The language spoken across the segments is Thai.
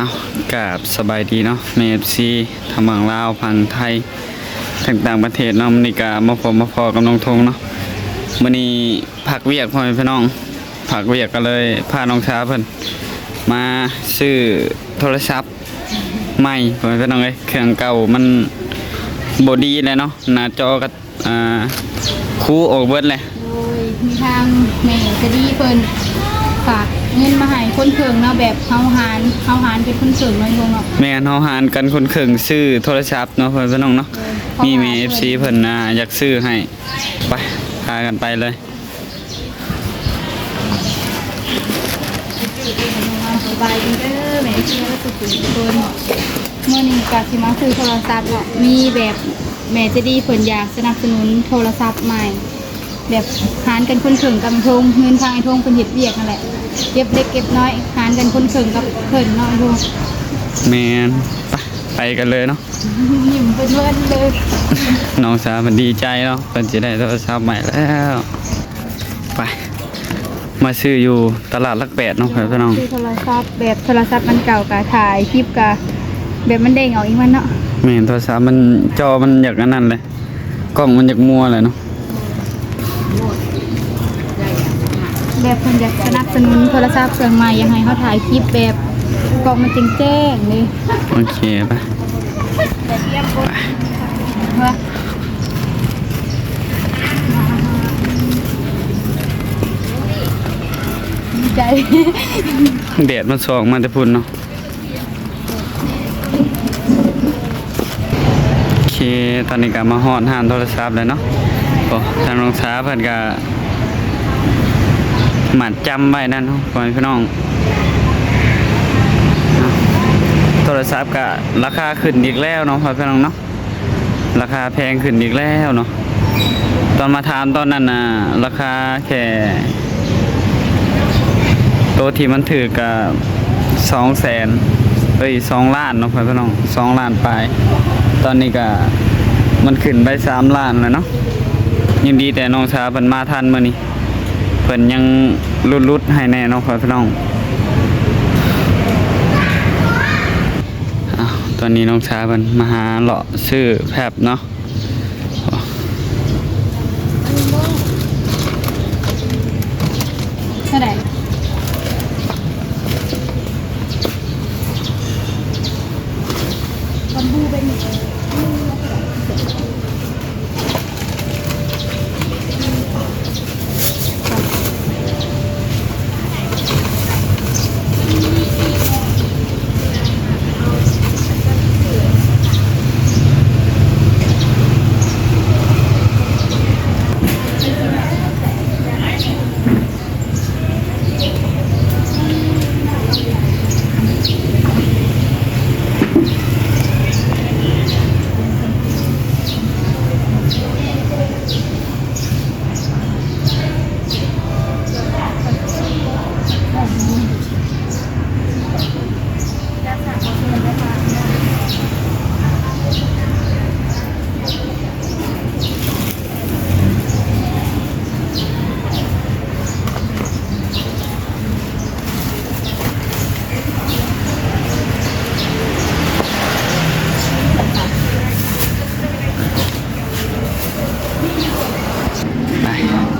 เอากราบสบายดีเนาะเมฟซีทางฝั่งลาวฝั่งไทยต่างประเทศเนาะมื้อนี้ก็มาพอกับน้องธงเนาะมื้อนี้พักเวียกพ่อแม่พี่น้องพักเวียกก็เลยพาน้องช้าเพิ่นมาซื้อโทรศัพท์ใหม่พ่อแม่พี่น้องเอ้ยเครื่องเก่ามันบ่ดีเลยเนาะหน้าจอก็คูออกเบิดเลยโดยมีทางแม่จะดีเพิ่นฝากเงินมาให้คนเคิงเนาะแบบเฮาหารเป็นคนเคิงน้อยลงเนาะแม่นเฮาหารกันคนเคิงซื้อโทรศัพท์เนาะพ่อแม่พี่น้องเนาะมีแม่ FC เพิ่นอยากซื้อให้ไปพากันไปเลยสบายดีเด้อแม่ที่ว่าสุขุมคนเมื่อนี้ก็สิมาซื้อโทรศัพท์เนาะมีแบบแม่จะดีเพิ่นอยากสนับสนุนโทรศัพท์ใหม่แบบหารกันคนเคิงกับทงเงินทางไอ้ทงเพิ่นเฮ็ดเวียกนั่นแหละเก็บเล็กเก็บน้อยหารกันคนเคิงกับเพิ่นเนาะไอ้ทงแม่นไปกันเลยเนาะยิ้มเพิ่นเลย น้องสาวมันดีใจเนาะเพิ่นสิได้โทรศัพท์ใหม่แล้วไปมาซื้ออยู่ตลาดหลักแปดเนาะพี่น้องซื้อโทรศัพท์แบบโทรศัพท์มันเก่ากะถ่ายคลิปกะแบบมันเด้งออกอีกมันเนาะแม่นโทรศัพท์มันจอมันอยากอันนั้นเลยกล้องมันอยากมัวเลยเนาะแบบเพิ่นอยากสนับสนุนโทรศัพท์เครื่องใหม่อยากให้เขาถ่ายคลิปแบบกล้องมันแจ้งๆเลย โอเคไปว่าดีใจ แดดมันส่องมาแต่พุ่นเนาะโอเคตอนนี้ก็มาฮอดห้านโทรศัพท์เลยเนาะโอ้ทางน้องสาวเพิ่นก็หมัดจำไว้นั่นเนาะพี่น้องโทรศัพท์ก็ราคาขึ้นอีกแล้วเนาะพี่น้องเนาะราคาแพงขึ้นอีกแล้วเนาะตอนมาถามตอนนั้นราคาแค่ตัวที่มันถือกับ200,000 2 ล้านเนาะพี่น้อง2 ล้านไปตอนนี้ก็มันขึ้นไป3 ล้านแล้วเนาะยินดีแต่น้องชาเพิ่นมาทันมื้อนี้เพิ่นยังรุดให้แน่เนาะพี่น้องตอนนี้น้องชาเพิ่นมาหาเลาะซื้อแพบเนาะเท่าไหร่บอมบูเป็น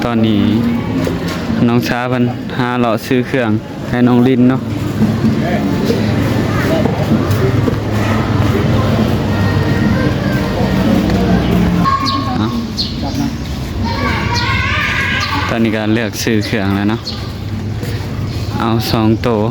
ตอนนี้น้องชาเพิ่นหาเลาะซื้อเครื่องให้น้องลินเนาะตอนนี้การเลือกซื้อเครื่องแล้วเนาะเอา2 ตัว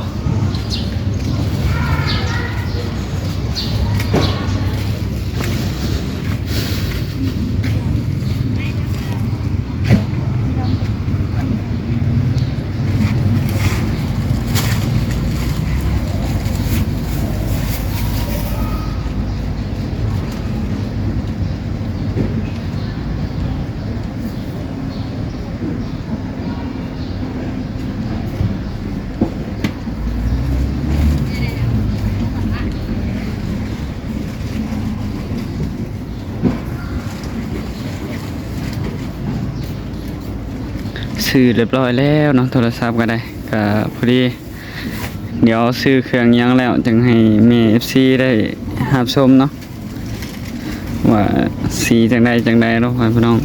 ซื้อเรียบร้อยแล้วเนาะโทรศัพท์ก็ได้ก็พอดี เดี๋ยวซื้อเครื่องยังแล้วจึงให้แม่ FC ได้รับชมเนาะว่าสีจังใดเนาะพี่น้อง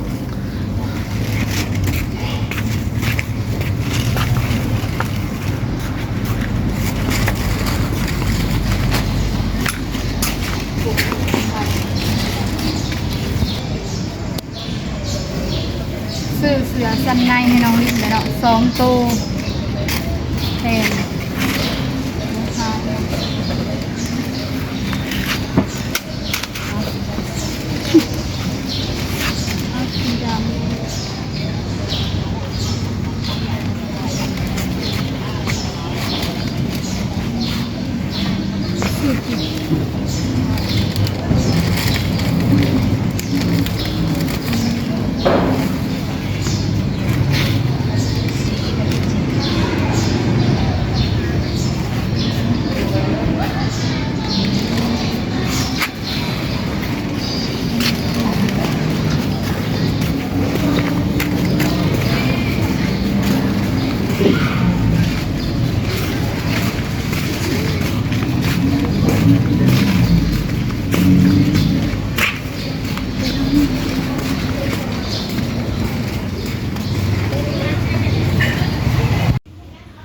ซื้อเสือสันในให้น้องลินแล้วเนาะ2ตัวแพงราคาเอาสีดำสีกิน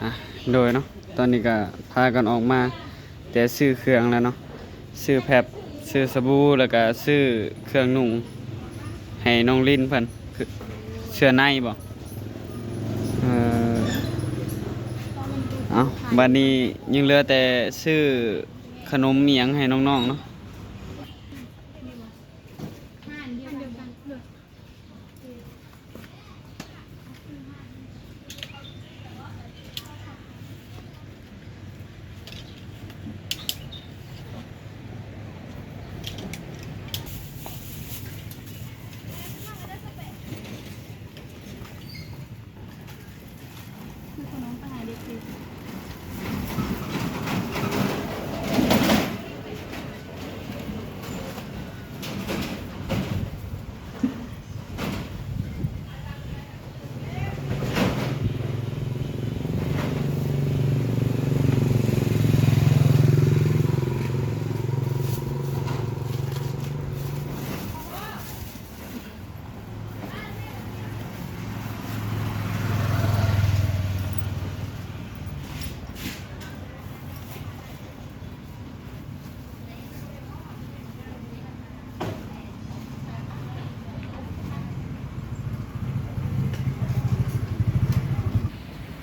อ่ะโดยเนาะตอนนี้ก็พากันออกมาแต่ซื้อเครื่องแล้วเนาะซื้อแพบซื้อสบู่แล้วก็ซื้อเครื่องนุ่งให้น้องลินเพิ่นคือเสื้อในบ่เออเอาบัดนี้ยังเหลือแต่ซื้อขนมเมียงให้น้องๆเนาะ ห้านเดียวกันเลย คือขนมปังไงเด็กสิ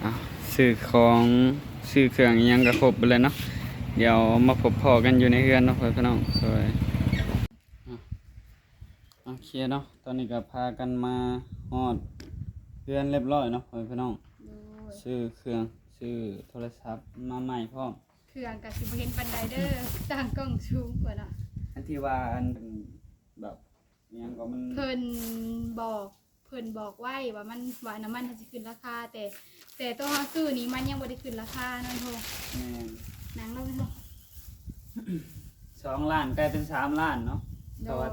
อ่ะซื้อของซื้อเครื่องอิหยังก็ครบไปเลยเนาะเดี๋ยวมาพบพอกันอยู่ในเรือนเนาะเพื่อนพี่น้องโดยอ่ะโอเคเนาะตอนนี้ก็พากันมาฮอดเรือนเรียบร้อยเนาะเพื่อนพี่น้องซื้อเครื่องซื้อโทรศัพท์มาใหม่พร้อม เครื่องกับสิบเห็นปันไดเดอร์ต่างกล้องชูงกว่าน่ะ อันที่ว่าอันเป็นแบบอิหยังก็มัน เพิ่นบอกไว้ว่ามันว่าน้ำมันจะขึ้นราคาแต่ตัวเฮาซื้อนี้มันยังบ่ได้ขึ้นราคานั่นโท แม่น หนังเราเถอะ 2 ล้านกลายเป็น3 ล้านเนาะ โดย แต่ว่า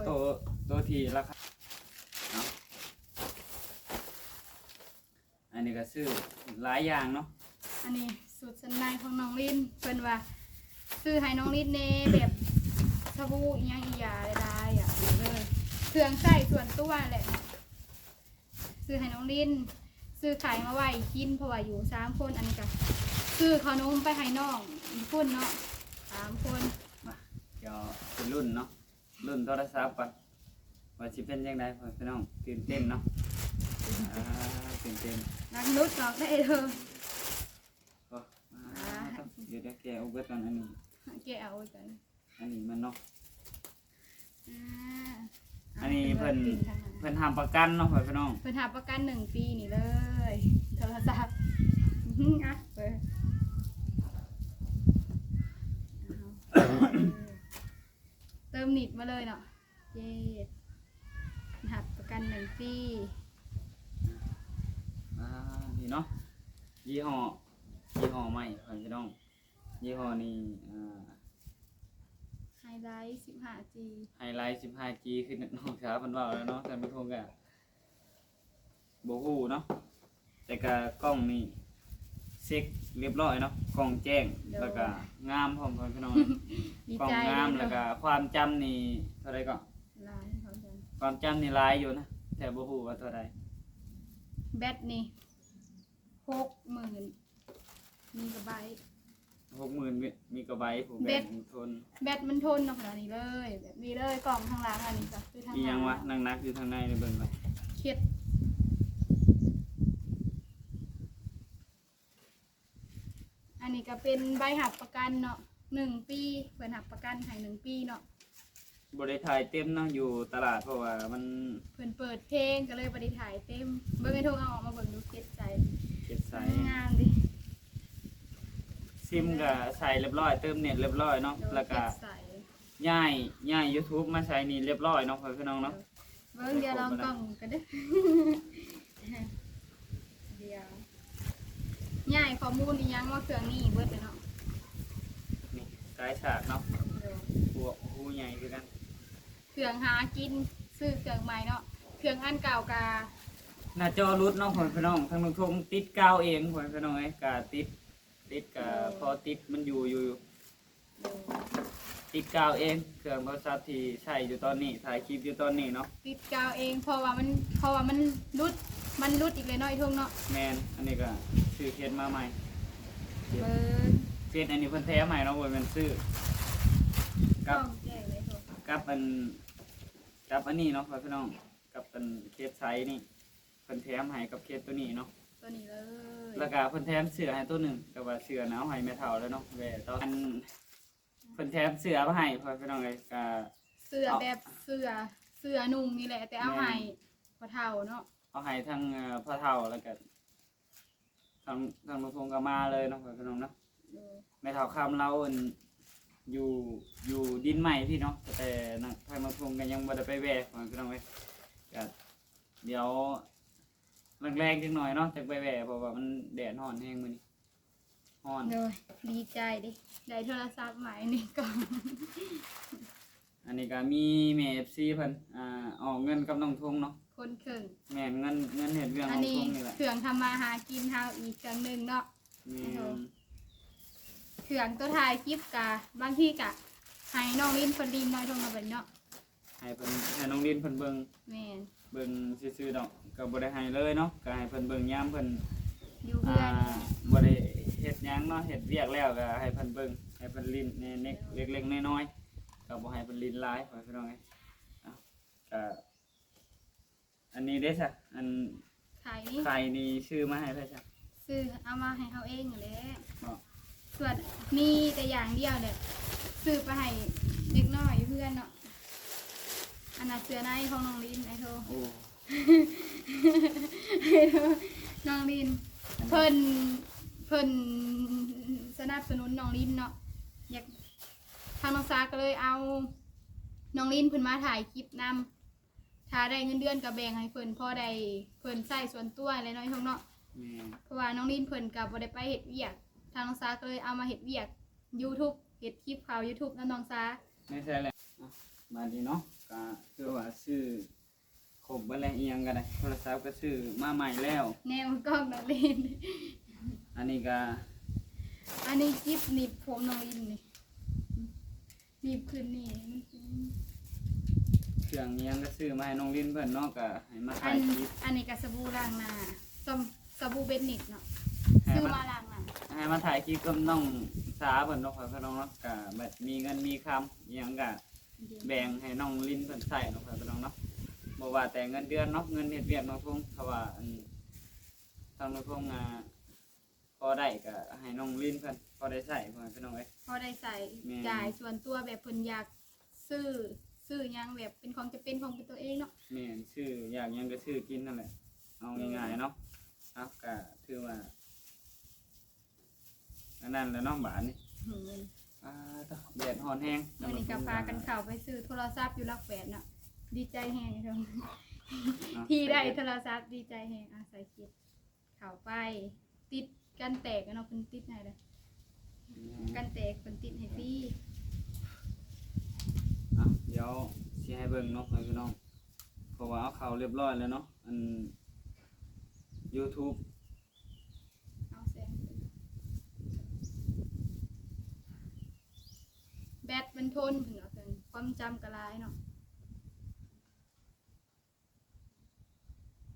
ตัวที่ราคาเนาะอันนี้ก็ซื้อหลายอย่างเนาะ อันนี้สูตรสันในของน้องลินเพิ่นว่าซื้อให้น้องลินเน่แบบสบู่อีหยังอีหยาหลายๆอ่ะเลยเครื่องใช้ส่วนตัวแหละเนาะซื้อให้น้องลินซื้อไข่มาไว้กินเพราะว่าอยู่3คนอันนี้ก็ซื้อขนมไปให้น้องอีกคนเนาะ3คน มาเดี๋ยวเป็นรุ่นเนาะรุ่นโทรศัพท์ก่อนว่าสิเป็นยังไงพ่อพี่น้องตื่นเต้นเนาะตื่นเต้น นักนุษย์เนาะได้เธอ ก็เดี๋ยวแกเอาไว้ก่อนอันนี้ แกเอาไว้กัน อันนี้มันเนาะ อ่า อันนี้เพิ่นทำประกันเนาะพ่อพี่น้อง เพิ่นหาประกัน1 ปีนี่เลยโทรศัพท์อ่ะเปิดเติมนิดมาเลยเนาะเย้หักประกัน1 ปี นี่เนาะยี่ห้อใหม่พ่อพี่น้องยี่ห้อนี้ไฮไลท์ 15G ไฮไลท์ 15G คือน้องสาวเพิ่นว่าแล้วเนาะท่านผู้ชมก็บ่ฮู้เนาะแต่ก็กล้องนี่ เซ็กเรียบร้อยเนาะกล้องแจ้งแล้วก็งามพร้อมพ่อพี่น้อง ดี กล้อง ใจ งามแล้วก็ความจำนี่เท่าไรก็ หลายเขาจัง ความจำนี่หลายอยู่นะแต่บ่ฮู้ว่าเท่าไร แบตนี่60,000มีกระไบต์ 60,000มีกระไบต์ผู้แบ เบ็ บ ด ทน แบตมันทนเนาะขนาดนี้เลยแบบนี้เลยกล่องทางหล่างอันนี้ก็คือทาง อีหยังวะนักๆอยู่ทางในนี่เบิ่งไป เครียดอันนี้ก็เป็นใบหักประกันเนาะ1 ปีเพิ่นหักประกันให้1 ปีเนาะ บ่ได้ถ่ายเต็มเนาะอยู่ตลาดเพราะว่ามัน เพิ่นเปิดเพลงก็เลยบ่ได้ถ่ายเต็มเบิ่งไอ้โทงเอาออกมาเบิ่งดูเก็ดใจ เก็บใส่ งามดิ ซิมก็ใส่เรียบร้อยเติมเน็ตเรียบร้อยเนาะ โดย แล้วก็ เก็ดใส ย้าย YouTube มาใช้นี่เรียบร้อยเนาะพ่อพี่น้องเนาะ เบิ่งเดี๋ยวลองกล่องกันเด้อ เดี๋ยวย้ายข้อมูลอีหยังมาเครื่องนี้เบิดเลยเนาะ นี่กายฉากเนาะ เดี๋ยว พวกหูใหญ่คือกัน เครื่องหากินซื้อเครื่องใหม่เนาะเครื่องอันเก่ากา หน้าจอรุดเนาะพ่อพี่น้องทางลุงทงติดกาวเองพ่อพี่น้องเอ้ยก็ติดก็พอติดมันอยู่ติดกาวเองเครื่องโทรศัพท์ที่ใช้อยู่ตอนนี้ถ่ายคลิปอยู่ตอนนี้เนาะ ติดกาวเองเพราะว่ามันรุดอีกเลยเนาะไอ้ทงเนาะ แมนอันนี้ก็ซื้อเคสมาใหม่ เบิ่ง เคสอันนี้เพิ่นแท้ใหม่เนาะบ่แม่นซื้อก ล้ กั อบ งแจ้งเลยโทง กับอันนี้เนาะพี่น้องกับเป็นเคสไซส์นี่เพิ่นแถมให้กับเคสตัวนี้เนาะ ตัวนี้เลย แล้วก็เพิ่นแถมเสื้อให้ตัวหนึงก็ว่าเสื้อหนาวให้แม่เฒ่าแล้วเนาะแหวตอนเพิ่นแถมเสื้อมาให้พี่น้องเลยก็ เสื้อแบบเสื้อนุ่งนี่แหละแต่เอาให้พอเท่าเนาะ เอาให้ทั้งพ่อเฒ่าแล้วก็ทางลุงพงก็มาเลยเนาะพี่น้องเนาะ เออ แม่เฒ่าคำเราอั่นอยู่ดินใหม่พี่เนาะแต่นักทางลุงพงก็ยังบ่ได้ไปแวะพี่น้องเว้ยก็เดี๋ยวแรงๆจังหน่อยเนาะจักไปแวะเพราะว่ามันแดดร้อนแฮงมื้อนี้ร้อน เลยดีใจดิได้โทรศัพท์ใหม่นี่ก่อน อันนี้ก็มีแม่ FC เพิ่นออกเงินกับน้องทงเนาะ คนเข่ง แม่นเงินเฮ็ดเรื่อง อั น้ น อง นี้ ทงนี่แหละ เครื่องทำมาหากินเฮาอีกเครื่องหนึงเนาะ แม่น เครื่องตัวถ่ายคลิปกะบางที่กะให้น้องลิ้นคนดีน้อยทงมาเป็นเนาะ ให้น้องลินเพิ่นเบิ่ง แม่น เบิ่งซื่อๆดอกก็บ่ได้ให้เลยเนาะก็ให้เพิ่นเบิ่งยามเพิ่น อยู่เพื่อน บ่ได้เฮ็ดหยังเนาะเฮ็ดเวียกแล้วก็ให้เพิ่นเบิ่งให้เพิ่นลิ้นเล็กๆน้อยๆก็บ่ให้เพิ่นลิ้นหลายพี่น้องเอ้ยก็อันนี้เด้ซะอัน ขายนี่ ไข่นี่ชื่อมาให้ไผซะ ซื้อเอามาให้เขาเองนั่นแหละ เนาะ ส่วนมีแต่อย่างเดียวเนี่ยซื้อไปให้เด็กน้อยอยู่เพื่อนเนาะอันนั้นเสื้อในของน้องลินไอโท โอ้ น้องลินเพิ่นสนับสนุนน้องลินเนาะอยากทางน้องซาก็เลยเอาน้องลินเพิ่นมาถ่ายคลิปนำถ้าได้เงินเดือนก็แบ่งให้เพิ่นพอได้เพิ่นใช้ส่วนตัวอะไรน้อยทงเนาะ แม่ เพราะว่าน้องลินเพิ่นก็บ่ได้ไปเฮ็ดเวียกทางน้องซาก็เลยเอามาเฮ็ดเวียก YouTube เฮ็ดคลิปข่าว YouTube นำน้องซา ไม่ใช่แหละมาดีเนาะก็คือว่าซื้อครบเบ่แล้วอีหยังก็ได้โทรศัพท์ก็ซื้อมาใหม่แล้ว แนวกล้องน้องลิน อันนี้ก็ อันนี้คลิปหนีบผมน้องลินนี่หนีบขึ้นนี่ เครื่องอิหยังก็ซื้อมาให้น้องลินเพิ่นเนาะก็ให้มา อั ถ่าย น คลิป อันนี้ก็สบู่ล้างหน้าสบู่เบนนิกเนาะ ให้ ซื้อ มา มาล้างหน้า ให้มาถ่ายคลิปกับน้องสาเพิ่นเนาะพี่น้องเนาะก็แบบมีเงินมีคำอิหยังก็แบ่งให้น้องลินเพิ่นใช้เนาะพี่น้องเนาะบ่ว่าแต่เงินเดือนเนาะเงินเฮ็ดเวียกน้องพงเพราะว่าทางน้องพงพอได้ก็ให้น้องลินเพิ่นพอได้ใช้พี่น้องเอ้ย พอได้ใส่ แม่ จ่ายส่วนตัวแบบเพิ่นอยากซื้อหยังแบบเป็นของจะเป็นของเป็นตัวเองเนาะ แม่นชื่ออยากหยังก็ชื่อกินนั่นแหละเอาง่ายๆเนาะครับก็ถือว่าอันนั้นแหละเน้องบาทนี่ หืม ต่อแดดร้อนแห้ง วันนี้ก็พากันเข้าไปซื้อโทรศัพท์อยู่ลักแปดเนาะดีใจแฮงเถอะที่ได้โทรศัพท์ดีใจแฮงอาศัยคิดเข้าไปติดกันแตกเนาะเพิ่นติดให้เลยกันแตกเพิ่นติดให้ฟรี เดี๋ยวสิให้เบิ่งเนาะพี่น้องเพราะว่าเอาเขาเรียบร้อยแล้วเนาะอัน YouTube เอาแสง แบตมันทนเพิ่นว่าเพิ่นความจำก็หลายเนาะ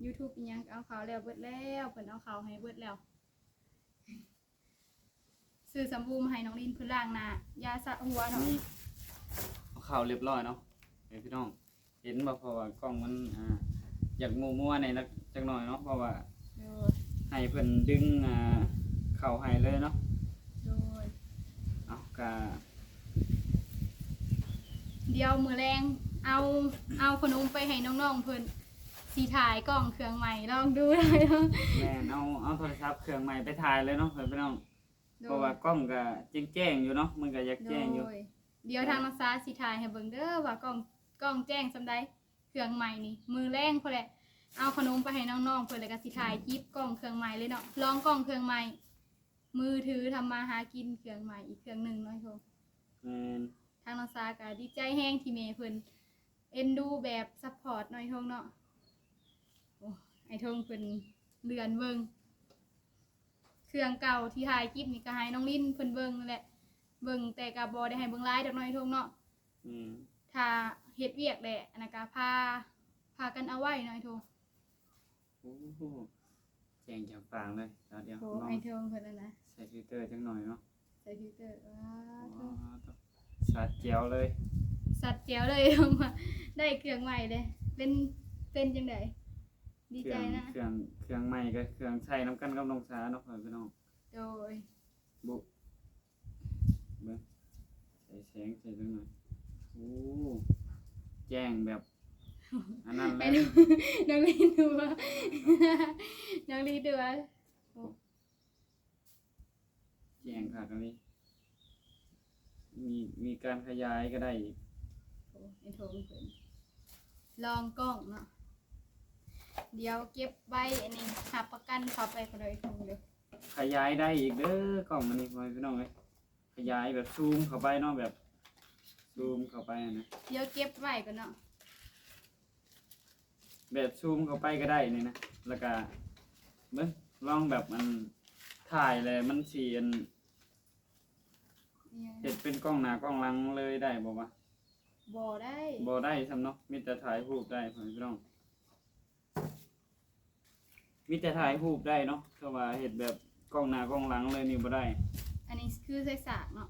YouTube อีหยังเอาเขาแล้วเบิดแล้วเพิ่นเอาเขาให้เบิดแล้วซื้อสบู่มาให้น้องลินเพิ่นล้างหน้ายาสระหัวเนาะ นี่เอาข่าวเรียบร้อยเนาะพี่น้องเห็นบ่เพราะว่ากล้องมันอยากมัวๆในนักจักหน่อยเนาะเพราะว่า โดย ให้เพิ่นดึงเข้าให้เลยเนาะ โดย เอากะ เดี๋ยวมื้อแรงเอาขนมไปให้น้องๆเพิ่นสิถ่ายกล้องเครื่องใหม่ลองดูเลยเนาะ แม่นเอาโทรศัพท์เครื่องใหม่ไปถ่ายเลยเนาะพี่น้อง โด เพราะว่าย กล้องก็แจ้งๆอยู่เนาะมันก็อยากแจ้งอยู่ โดยเดี๋ยวทางนักศึกษาสิถ่ายให้เบิ่งเด้อว่ากล้องแจ้งซำใดเครื่องใหม่นี่มือแรงพอแหละเอาขนมไปให้น้องๆเพิ่นแล้วก็สิถ่ายคลิปกล้องเครื่องใหม่เลยเนาะลองกล้องเครื่องใหม่มือถือทำมาหากินเครื่องใหม่อีกเครื่องหนึงเนาะโท แม่น ทางนักศึกษาก็ดีใจแฮงที่แม่เพิ่นเอ็นดูแบบซัพพอร์ตหน่อยทงเนาะโอ้ไอ้ทงเพิ่นเลือนเบิ่งเครื่องเก่าที่ถ่ายคลิปนี่ก็ให้น้องลิ้นเพิ่นเบิ่งนั่นแหละเบิ่งแต่ก็บ่ได้ให้เบิ่งหลายดอกน้อยทงเนาะ ถ้าเฮ็ดเวียกแหละอันนั้นก็พากันเอาไว้หน่อยโท โอ้โหแจ้งจากปางเลยเดี๋ยว โห ลอง ไอ้เทิงเพิ่นน่ะนะ ใส่ฟิลเตอร์จังหน่อยเนาะ ใส่ฟิลเตอร์ว้า อ๋ โธ อสาดแจ๋วเลย สัตว์แจ๋วเลยลงมาได้เครื่องใหม่เลยเป็นจังได๋ดีใจนะ เครื่องใหม่ก็เครื่องใช้น้ำกันกับน้องสาเนาะพี่น้อง โดย บุเบิ่งใส่แสงใส่จังหน่อยโอ้แจ้งแบบอันนั้นเล ไอ้ ย น้องลีดูว่าน้องลีดูว่าโอ้ แจ้งค่ะตรงนี้มีการขยายก็ได้อีก โหไอ้โทงเพิ่นลองกล้องเนาะเดี๋ยวเก็บไว้อันนี้หับประกันเข้าไปก็เลยทงเด้อ ขยายได้อีกเด้อกล่องมันนี่พี่น้องเลยขยายแบบซูมเข้าไปเนาะแบบซูมเข้าไปนะ เดี๋ยวเก็บไว้ก่อนเนาะ แบบซูมเข้าไปก็ได้นี่นะแล้วก็เบิ่งลองแบบมันถ่ายเลยมันสีอัน เนี่ย เห็ดเป็นกล้องหน้ากล้องหลังเลยได้บ่วะ บ่ได้ บ่ได้ซ้ำเนาะมีแต่ถ่ายรูปได้พี่น้องมีแต่ถ่ายรูปได้เนาะถ้าว่าเห็ดแบบกล้องหน้ากล้องหลังเลยนี่บ่ได้ อันนี้คือใส่สากเนาะ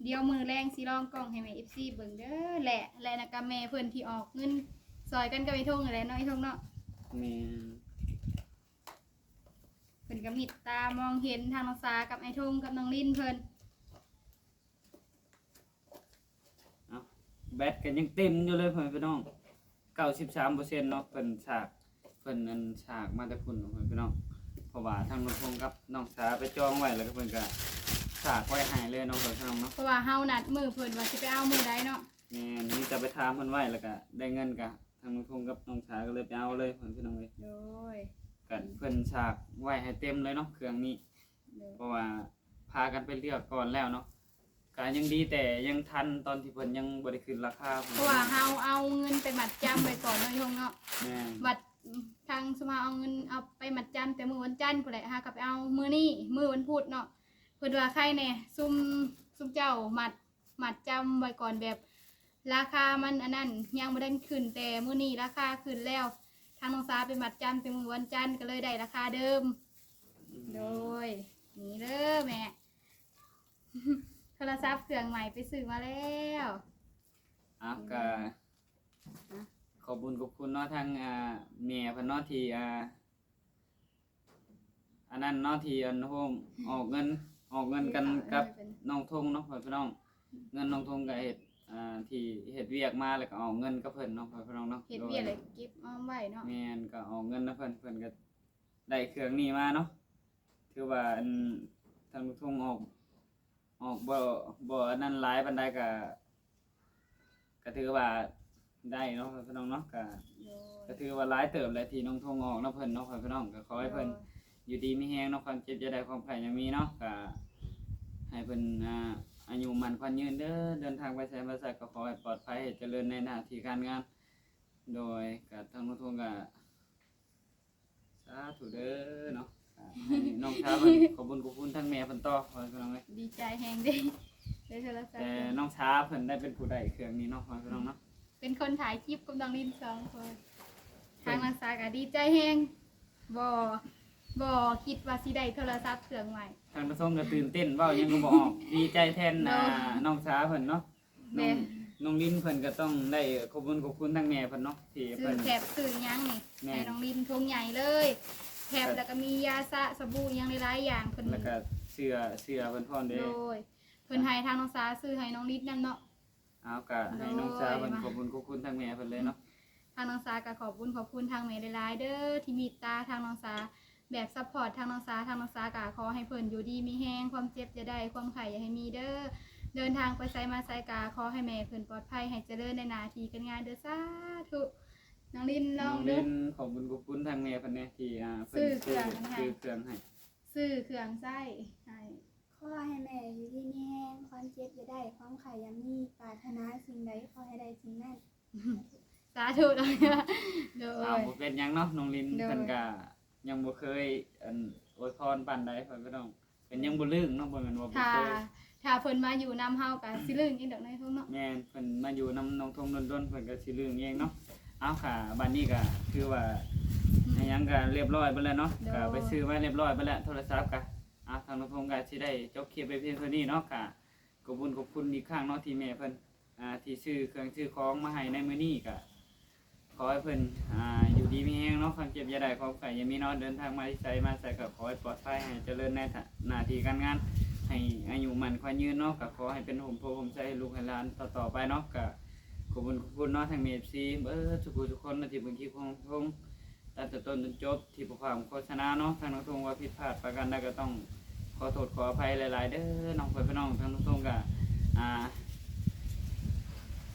เดี๋ยวมือแรงสิลองกล้องให้แม่ FC เบิ่งเด้อและนะก็แม่เพิ่นที่ออกเงินซอยกันกับไอ้ทงนั่นแหละเนาะไอ้ทงเนาะ แม่น เพิ่นก็มิดตามองเห็นทางน้องสากับไอ้ทงกับน้องลิ้นเพิ่น เอาแบตกันยังเต็มอยู่เลยพี่น้อง93%เนาะเพิ่นฉากเพิ่นอันฉากมาแต่พุ่นพี่น้องเพราะว่าทางน้องพงกับน้องสาไปจองไว้แล้วก็เพิ่นก็ฉากไว้ให้เลยเนาะพี่น้องเนาะ เพราะว่าเฮานัดมือเพิ่นว่าสิไปเอามือใดเนาะ แม่นนี่จะไปถามเพิ่นไว้แล้วก็ได้เงินก็ทางน้องพงกับน้องสาก็เลยไปเอาเลยพี่น้องเอ้ย โดย ก็เพิ่นฉากไว้ให้เต็มเลยเนาะเครื่องนี้ โดย เพราะว่าพากันไปเลือกก่อนแล้วเนาะก็ยังดีแต่ยังทันตอนที่เพิ่นยังบ่ได้ขึ้นราคา เพราะว่าเฮาเอาเงินไปมัดจำไว้ก่อนเนาะไอ้ทงเนาะ แม่น บัดทางสมาเอาเงินเอาไปมัดจำแต่มื้อวันจันทร์พุ่นแหละหากับไปเอามื้อนี้มื้อวันพุธเนาะเพิ่นว่าใครแน่ซุ่มเจ้ามัดจำไว้ก่อนแบบราคามันอันนั้นยังบ่ได้ขึ้นแต่มื้อนี้ราคาขึ้นแล้วทางน้องสาไปมัดจำแต่มื้อวันจันทร์ก็เลยได้ราคาเดิม โดยนี่เด้อแม่ โทรศัพท์เครื่องใหม่ไปซื้อมาแล้ว ก็ขอบคุณเนาะทางแม่เพิ่นเนาะที่อันนั้นเนาะที่อันโฮมออกเงินกันกับน้องทงเนาะพี่น้องเงินน้องทงก็เฮ็ดที่เฮ็ดเวียกมาแล้วก็ออกเงินกับเพิ่นเนาะพี่น้องเนาะ เฮ็ดเวียกเลยเก็บเอาไว้เนาะ แม่นก็ออกเงินนะเพิ่นก็ได้เครื่องนี้มาเนาะถือว่าอันทางลูกทุ่งออกบ่อันนั้นหลายปานใดก็ถือว่าได้เนาะพี่น้องเนาะก็ถือว่าหลายเติบแล้วที่น้องทงออกเนาะเพิ่นเนาะพี่น้องก็ขอให้เพิ่นอยู่ดีมีแฮงเนาะความเจ็บอย่าได้ความไข้อย่ามีเนาะก็ให้เพิ่นอายุมั่นขวัญยืนเด้อเดินทางไปไสมาไสก็ขอให้ปลอดภัยให้เจริญในหน้าที่การงาน โดยกับทางน้องทงก็สาธุเด้อเนาะส ให้น้องสาวเพิ่นขอบคุญขอบคุณทั้งแม่เพิ่นต่อพ่อพี่น้องเอ้ย ดีใจแฮงเด้ได้โทรศัพ แต่ ท์ น้องช้าเพิ่นได้เป็นผู้ใดเครื่องนี้เนาะพ่อพี่น้องเนาะ เป็นคนถ่ายคลิปกับน้องลินสองคนทางนักศึกษาก็ดีใจแฮงบ่คิดว่าสิได้โทรศัพท์เครื่องใหม่ ทางผู้ชมก็ตื่นเต้นเว้ายังก็บ่ออกดีใจแทนน้องช้าเพิ่นเนาะ แม่ น้องลิ้นเพิ่นก็ต้องได้ขอบคุญขอบคุณทั้งแม่เพิ่นเนาะที่ ซื้ เพิ่ อน แคบซื้อหยังนี่ แม่ ให้น้องลินทงใหญ่เลยแคบแล้วก็มียาสระสบู่หยังหลายๆอย่างเพิ่น แล้วก็เสื้อเพิ่นพร้อมเด้ โดยเพิ่นให้ทางน้องสาซื้อให้น้องลินนั่นเนาะ เอาก็ให้น้องช้าเพิ่น โดย ขอบคุญขอบคุณทั้งแม่เพิ่นเลยเนาะ ทางน้องสาก็ขอบคุณทางแม่หลายๆเด้อที่มีตาทางน้องสาแบบซัพพอร์ตทางน้องสาก็ขอให้เพิ่นอยู่ดีมีแฮงความเจ็บจะได้ความไข้อย่าให้มีเด้อเดินทางไปไสมาไสกาขอให้แม่เพิ่นปลอดภัยให้เจริญในหน้าที่การงานเด้อสาธุน้องลินล น้ อ อง ง เด้ ลิ้ อน ขอบคุญขอบคุณทั้งแม่เพิ่นเนี่ยที่เพิ่น ซื้อเครื่องให้ ซื้อเครื่องให้ ซื้อเครื่องใช้ให้ ขอให้แม่อยู่ที่มีแห้งความเจ็บจะได้ความไข่ยังมีปรารถนาสิ่งใดขอให้ได้สิ่งนั้น สาธุเลยโด บ่ ย เป็นหยังเนาะน้องลิ้น โดย เพิ่นก็ยังบ่เคยอวยพรปานใดเพิ่นก็ต้องเพิ่นยังบ่ลืมเนาะบ่แม่นว่าบ่ ถ้า เคย ถ้าเพิ่นมาอยู่นำเฮาก็สิลึงอีกดอกในทุ่งเนาะ แม่นเพิ่นมาอยู่นำน้องทงดนๆเพิ่นก็สิลืมเองเนาะเอาค่ะบัดนี้ก็คือว่าให้หยังก็เรียบร้อยเบิดแล้วเนาะก็ไปซื้อไว้เรียบร้อยเบิดแล้วโทรศัพท์ก็ทางน้องทงก็สิได้จบคลิปไปเพียงเท่านี้เนาะค่ะขอบคุณอีกครั้งเนาะที่แม่เพิ่นที่ซื้อเครื่องซื้อของมาให้ในมื้อนี้ก็ขอให้เพิ่นอยู่ดีมีแรงเนาะความเจ็บอย่าได้ความไข้อย่ามีเนาะเดินทางมาที่ไสมาไสก็ขอให้ปลอดภัยให้เจริญในหน้าที่การงาน ให้อายุมันขวัญยืนเนาะก็ขอให้เป็นห่มโพห่มใจให้ลูกให้หลานต่อไปเนาะก็ขอบคุณเนาะทางเมฟซีทุกคนนะที่เบิ่งคลิปของทงตั้งแต่ต้นจนจบที่ประความโฆษณาเนาะทางน้องทงว่าผิดพลาดประการใดก็ต้องขอโทษขออภัยหลายๆเด้อน้องพี่น้องทางน้องทงก็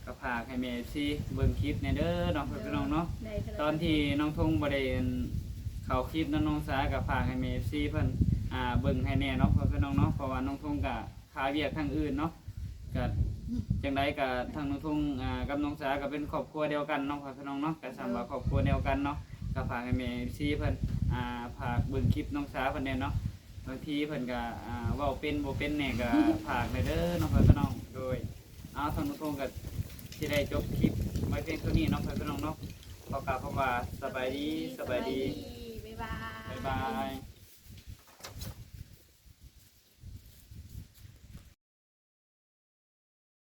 ก็ฝากให้เมฟซีเบิ่งคลิปเนี่ยเด้อน้องพี่น้องเนาะ ได้โทรศัพท์ ตอนที่น้องทงบ่ได้เข้าคลิปน้องสาก็ฝากให้เมฟซีเพิ่นเบิ่งให้แน่เนาะเพื่อนน้องเนาะเพราะว่าน้องทงกับขาเวียกทางอื่นเนาะก็จังไดกับทางน้องทงกับน้องสาก็เป็นครอบครัวเดียวกันเนาะเพื่อนน้องเนาะก็สำหรับครอบครัวเดียวกันเนาะก็ฝากให้แม่ซีเพิ่นฝากเบิ่งคลิปน้องสาเพิ่นแน่เนาะบางทีเพิ่นก็เว้าเป็นบ่เป็นแน่ก็ฝากไปเด้อน้องเพื่อนน้องโดยทางน้องทงก็สิได้จบคลิปไว้เพียงเท่านี้เนาะเพื่อนน้องเนาะขอกล่าวคำว่าสบายดี บ๊ายบาย บ๊ายบาย